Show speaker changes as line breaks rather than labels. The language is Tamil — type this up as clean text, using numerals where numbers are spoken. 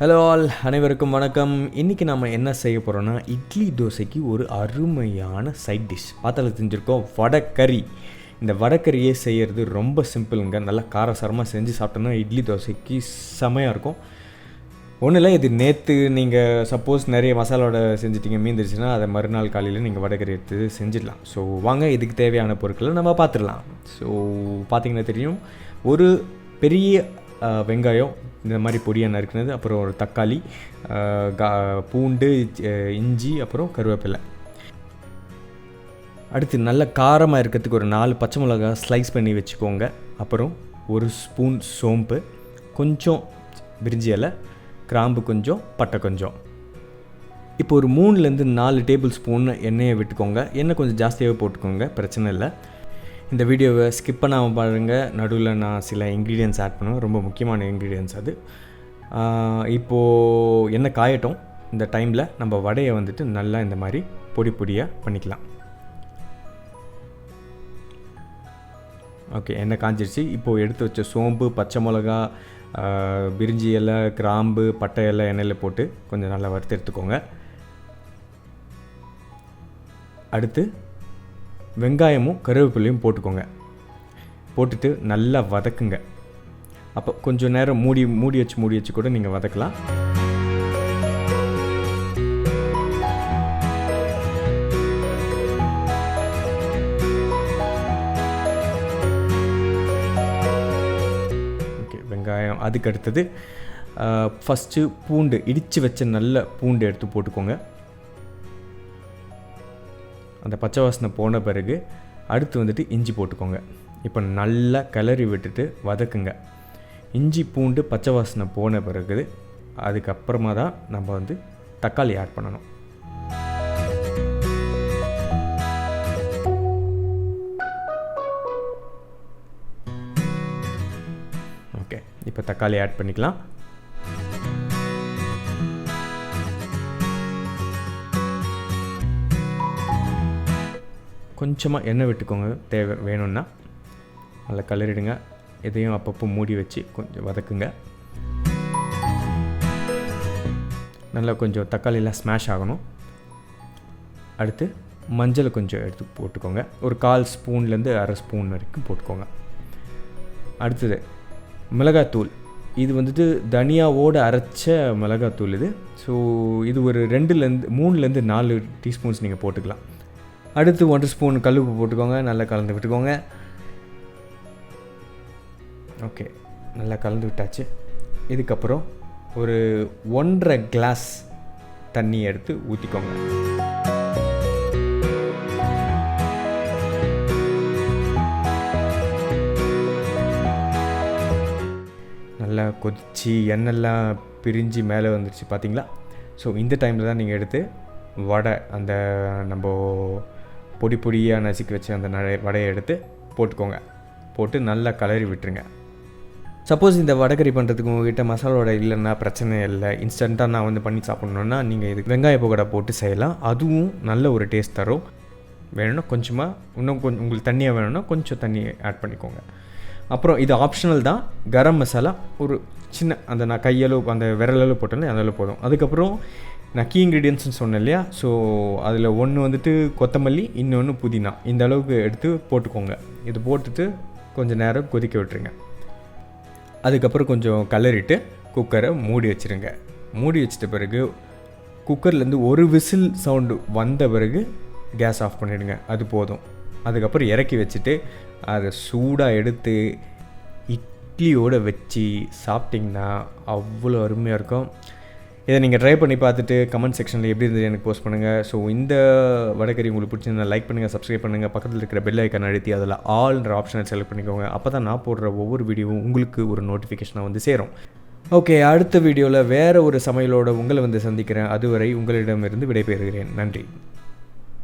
ஹலோ ஆல், அனைவருக்கும் வணக்கம். இன்றைக்கி நம்ம என்ன செய்ய போகிறோன்னா, இட்லி தோசைக்கு ஒரு அருமையான சைட் டிஷ் பார்த்தால தெரிஞ்சிருக்கோம், வடக்கறி. இந்த வடக்கறியே செய்கிறது ரொம்ப சிம்பிளுங்க. நல்லா காரசாரமாக செஞ்சு சாப்பிட்டோன்னா இட்லி தோசைக்கு செமையாக இருக்கும். ஒன்றும் இல்லை, இது நேற்று நீங்கள் சப்போஸ் நிறைய மசாலாவோட செஞ்சிட்டிங்க மீந்துருச்சுன்னா அதை மறுநாள் காலையில் நீங்கள் வடக்கறி எடுத்து செஞ்சிடலாம். ஸோ வாங்க, இதுக்கு தேவையான பொருட்களை நம்ம பார்த்துடலாம். ஸோ பார்த்திங்கன்னா தெரியும், ஒரு பெரிய வெங்காயம் இந்த மாதிரி பொடியாக நறுக்குனது, அப்புறம் ஒரு தக்காளி, பூண்டு, இஞ்சி, அப்புறம் கருவேப்பிலை. அடுத்து நல்ல காரமாக இருக்கிறதுக்கு ஒரு 4 பச்சை மிளகா ஸ்லைஸ் பண்ணி வச்சுக்கோங்க. அப்புறம் ஒரு ஸ்பூன் சோம்பு, கொஞ்சம் பிரிஞ்சி இலை, கிராம்பு கொஞ்சம், பட்டை கொஞ்சம். இப்போ ஒரு 3-4 டேபிள் ஸ்பூன் எண்ணெயை விட்டுக்கோங்க. எண்ணெய் கொஞ்சம் ஜாஸ்தியாகவே போட்டுக்கோங்க, பிரச்சனை இல்லை. இந்த வீடியோவை ஸ்கிப் பண்ணாமல் பாருங்கள். நடுவில் நான் சில இன்க்ரீடியன்ட்ஸ் ஆட் பண்ணுவேன், ரொம்ப முக்கியமான இன்க்ரீடியன்ட்ஸ் அது. இப்போது எண்ணெய் காயட்டும். இந்த டைமில் நம்ம வடையை வந்துட்டு நல்லா இந்த மாதிரி பொடி பொடியாக பண்ணிக்கலாம். ஓகே, எண்ணெய் காஞ்சிருச்சு. இப்போது எடுத்து வச்ச சோம்பு, பச்சை மிளகா, பிரிஞ்சி இலை, கிராம்பு, பட்டை இலை எண்ணெயில் போட்டு கொஞ்சம் நல்லா வறுத்து எடுத்துக்கோங்க. அடுத்து வெங்காயமும் கருவேப்பிலையும் போட்டுக்கோங்க. போட்டுட்டு நல்லா வதக்குங்க. அப்போ கொஞ்சம் நேரம் மூடி வச்சு கூட நீங்கள் வதக்கலாம். ஓகே, வெங்காயம். அதுக்கு அடுத்தது ஃபஸ்ட்டு பூண்டு, இடித்து வச்ச நல்ல பூண்டு எடுத்து போட்டுக்கோங்க. அந்த பச்சை வாசனை போன பிறகு அடுத்து வந்துட்டு இஞ்சி போட்டுக்கோங்க. இப்போ நல்லா கிளறி விட்டுட்டு வதக்குங்க. இஞ்சி பூண்டு பச்சை வாசனை போன பிறகு அதுக்கப்புறமா தான் நம்ம வந்து தக்காளி ஆட் பண்ணணும். ஓகே, இப்போ தக்காளி ஆட் பண்ணிக்கலாம். கொஞ்சமாக எண்ணெய் விட்டுக்கோங்க, வேணும்னா. நல்லா கலரிடுங்க. இதையும் அப்பப்போ மூடி வச்சு கொஞ்சம் வதக்குங்க. நல்லா கொஞ்சம் தக்காளியெலாம் ஸ்மாஷ் ஆகணும். அடுத்து மஞ்சள் கொஞ்சம் எடுத்து போட்டுக்கோங்க. ஒரு 1/4 ஸ்பூன்லேருந்து 1/2 ஸ்பூன் வரைக்கும் போட்டுக்கோங்க. அடுத்தது மிளகாத்தூள். இது வந்துட்டு தனியாவோடு அரைச்ச மிளகாத்தூள் இது. ஸோ இது ஒரு 3-4 டீஸ்பூன்ஸ் நீங்கள் போட்டுக்கலாம். அடுத்து 1 ஸ்பூன் கல்லுப்பு போட்டுக்கோங்க. நல்லா கலந்து விட்டுக்கோங்க. ஓகே, நல்லா கலந்து விட்டாச்சு. இதுக்கப்புறம் ஒரு 1.5 கிளாஸ் தண்ணி எடுத்து ஊற்றிக்கோங்க. நல்லா கொதித்து எண்ணெய்லாம் பிரிஞ்சு மேலே வந்துடுச்சு, பார்த்தீங்களா? ஸோ இந்த டைமில் தான் நீங்கள் எடுத்து வடை, அந்த நம்ம பொடி பொடியாக நசுக்கி வச்சு அந்த வடையை எடுத்து போட்டுக்கோங்க. போட்டு நல்லா கலரி விட்டுருங்க. சப்போஸ் இந்த வடகறி பண்ணுறதுக்கு உங்கள்கிட்ட மசாலா வடை இல்லைன்னா பிரச்சனை இல்லை, இன்ஸ்டண்ட்டாக நான் வந்து பண்ணி சாப்பிட்ணுன்னா நீங்கள் இதுக்கு வெங்காய பக்கோடா போட்டு செய்யலாம். அதுவும் நல்ல ஒரு டேஸ்ட் தரும். வேணும்னா கொஞ்சமாக இன்னும் கொஞ்சம் உங்களுக்கு தண்ணியாக வேணும்னா கொஞ்சம் தண்ணி ஆட் பண்ணிக்கோங்க. அப்புறம் இது ஆப்ஷனல் தான். கரம் மசாலா ஒரு சின்ன அந்த நான் கையளவு அந்த விரலளவு போட்டேன்னா அதளவு போதும். அதுக்கப்புறம் நான் கீ இன்க்ரீடியன்ட்ஸ்னு சொன்னேன் இல்லையா? ஸோ அதில் ஒன்று வந்துட்டு கொத்தமல்லி, இன்னொன்று புதினா. இந்த அளவுக்கு எடுத்து போட்டுக்கோங்க. இது போட்டுட்டு கொஞ்சம் நேரம் கொதிக்க விட்டுருங்க. அதுக்கப்புறம் கொஞ்சம் கலரிட்டு குக்கரை மூடி வச்சுருங்க. மூடி வச்சிட்ட பிறகு குக்கர்லேருந்து ஒரு விசில் சவுண்டு வந்த பிறகு கேஸ் ஆஃப் பண்ணிவிடுங்க. அது போதும். அதுக்கப்புறம் இறக்கி வச்சுட்டு அதை சூடாக எடுத்து இட்லியோடு வச்சு சாப்பிட்டிங்கன்னா அவ்வளோ அருமையாக இருக்கும். இதை நீங்கள் ட்ரை பண்ணி பார்த்துட்டு கமெண்ட் செக்ஷனில் எப்படி இருந்தது எனக்கு போஸ்ட் பண்ணுங்கள். ஸோ இந்த வடகறி உங்களுக்கு பிடிச்சிருந்தா லைக் பண்ணுங்கள், சப்ஸ்கிரைப் பண்ணுங்கள். பக்கத்தில் இருக்கிற பெல் ஐக்கான் அழுத்தி அதில் ஆல்ன்ற ஆப்ஷனை செலக்ட் பண்ணிக்கோங்க. அப்போ தான் நான் போடுற ஒவ்வொரு வீடியோவும் உங்களுக்கு ஒரு நோட்டிஃபிகேஷனாக வந்து சேரும். ஓகே, அடுத்த வீடியோவில் வேறு ஒரு சமையலோடு உங்களை வந்து சந்திக்கிறேன். அதுவரை உங்களிடமிருந்து விடைபெறுகிறேன். நன்றி.